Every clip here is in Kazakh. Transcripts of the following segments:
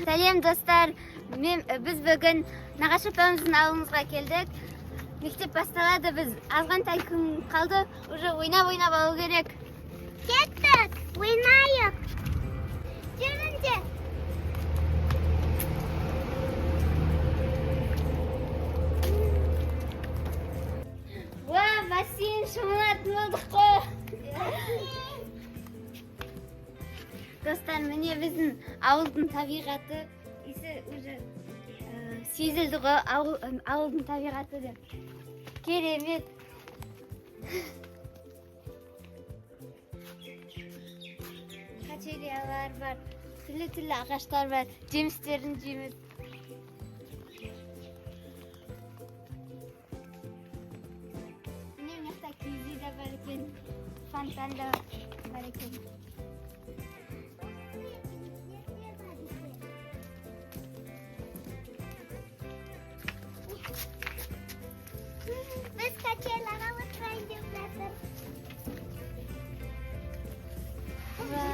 Сәлем достар, біз бүгін нағашы апамыздың ауылымызға келдік. Мектеп басталады, біз азғантай күн қалды, уже ойнап алу керек. Кеттік, ойнайық. Жүріңдер. Бассейн шомылатын болдық қой. Достар, міне біздің ауылдың табиғаты, есі уже сезілді ғой, ауылдың табиғаты деп. Керемет. Качелиялар бар, түрлі ағаштар бар, жемістерін жейміз. Міне мақта киіз де бар екен, фонтан да бар екен. Biz kaçırlara oturayın diyorlar.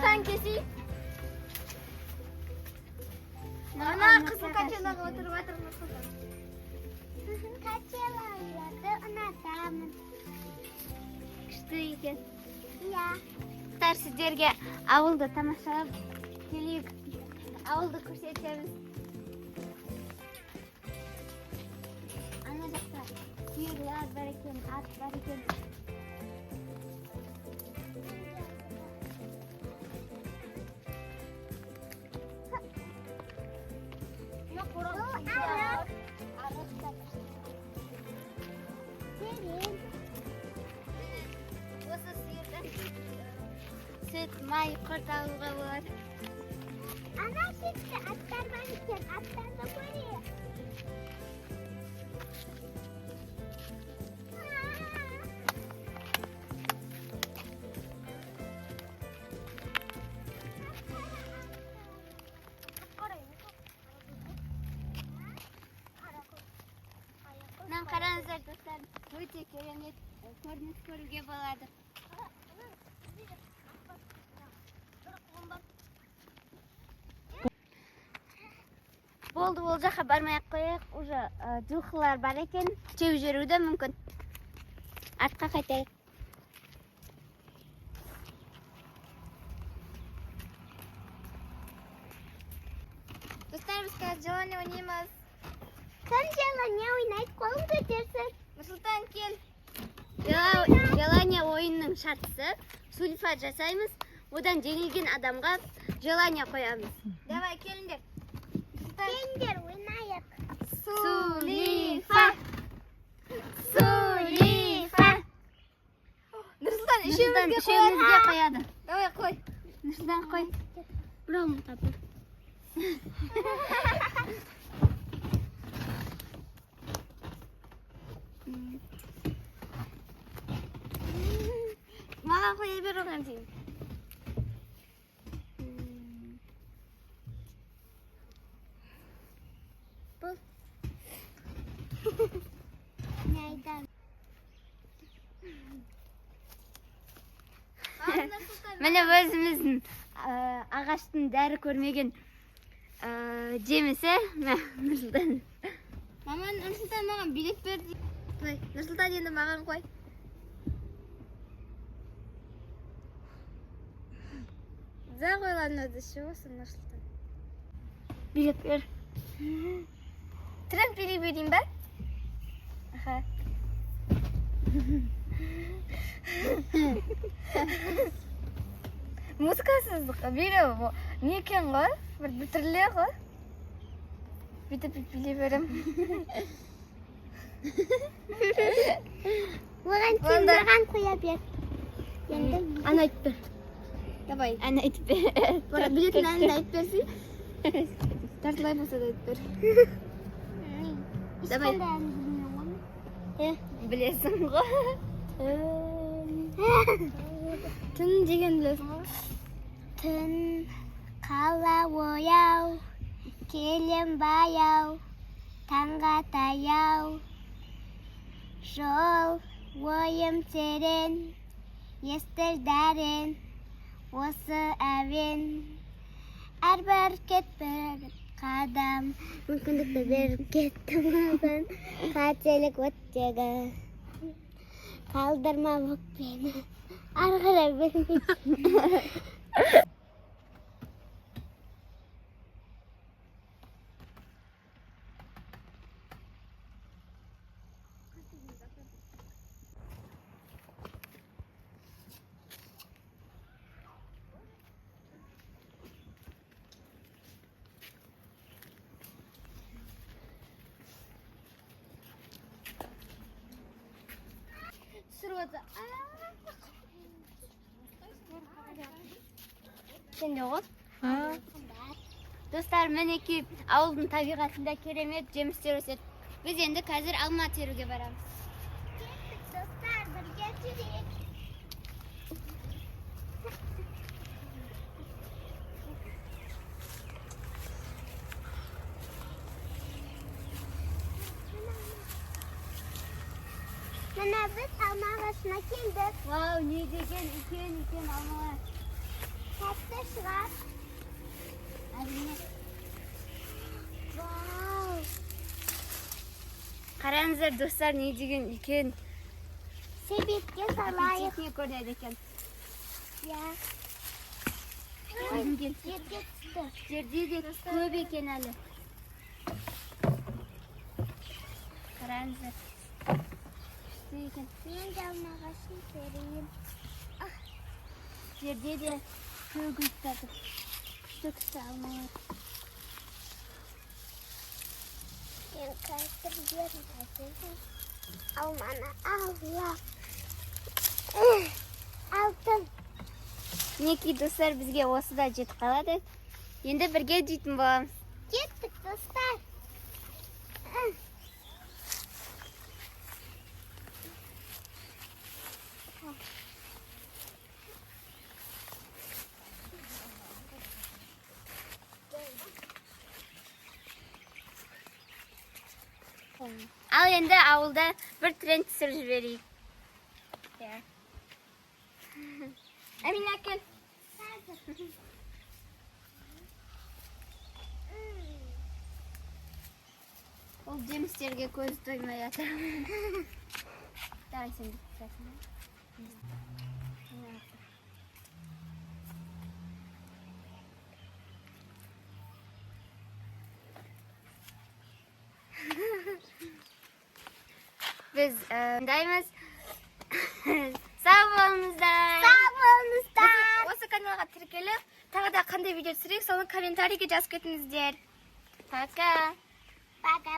Sen kesi. Ana kızım kaçırlara oturup oturmasın. Kaçırlarda unutamam. Күшті екен. Ya. Сіздерге ауылды тамашалап келейік. Ауылды көрсетеміз. Ана жақта сиырлар бар екен, ат бар екен. Осы сиырдан сүт, май, құрт алуға болады. Ana şimdi atlar var iken atlar da koyuyor. Мына қараңыздар достар, өте керемет көрініс көруге болады. Болды, ол жаққа бармай-ақ қояйық, уже жылқылар бар екен, теуіп жүруі де мүмкін. Артқа қайтайық. Достар, біз қазір желание ойнаймыз. Sen желание ойнайды, қолын көтерсін. Нұрсұлтан, кел. Желание ойынның шартысы, сульфат жасаймыз, одан жеңілген адамға желание қоямыз. Давай, келіңдер. Келіңдер ойнайық. Сулифа. Нұрсұлтан, үшеумізге қояды. Давай, қой. Нұрсұлтан, қой. Біреуін тапыр. Маған қоя бер оған дейін. Бұл. Ne aydan? Міне өзіміздің ағаштың дәрі көрмеген жемісі. Нұрсұлтан. Маман, Нұрсұлтан маған билет берді. Нұрсұлтан, енді маған қой. За қойлан өзі шуысын, Нұрсұлтан. Билет бер. Трамплин берейін ба? Аха. Музыкасыз беру не екен ғой? Бір бүтірле ғой? Бүйтіп билей берем. Оған сен маған қоя бер. Ана айтып бер. Давай. Ана айтып бер. Билетін әнді айтып берсей. Тартылай болса да айтып бер. Давай. Білесің ғой. Түн деген білесің ғой. Түн қала ояу, келем баяу, таңға таяу, жол ойым терең, естір дәрен, осы әуен. Әрбір кетпір қадам, мүмкіндікті беріп кетті маған. Қателік өттегі, қалдырма өкпені, ары қарай білмеймін. Sen de ol. Dostlar, meneki ауылдың табиғатында керемет жемістер өседі. Біз енді қазір алма теруге барамыз. Dostlar, birge жүрейік. Міне біз алма ағашына келдік. Вау, не деген үлкен алмалар. Тәтті шығар. Әрине. Вау. Қараңыздар достар, не деген үлкен. Себетке салайық. Аппетитный көрінеді екен. Я. Жерге түсті. Жерде де көп екен әлі. Қараңыздар. Түсті екен. Мен де алма ағашын терейін. Жерде де көк күшті алмалар. Мен қазір жерін қазір. Алманы аулап. Алдым. Мінекей достар, бізге осы да жетіп қалады. Енді бірге жейтін боламыз. Кеттік достар. Ал енді ауылда бір тренд түсіріп жіберейік. Әмина әкел. Ол жемістерге көз тоймай жатыр. Давай сен де түсірсің. Biz dayımız sağ bolыңыздар. Sağ болыңыздар. Осы каналға тіркеліп, тағы да қандай видео түсірейік, соны комментарийге жазып кетіңіздер. Пока. Пока.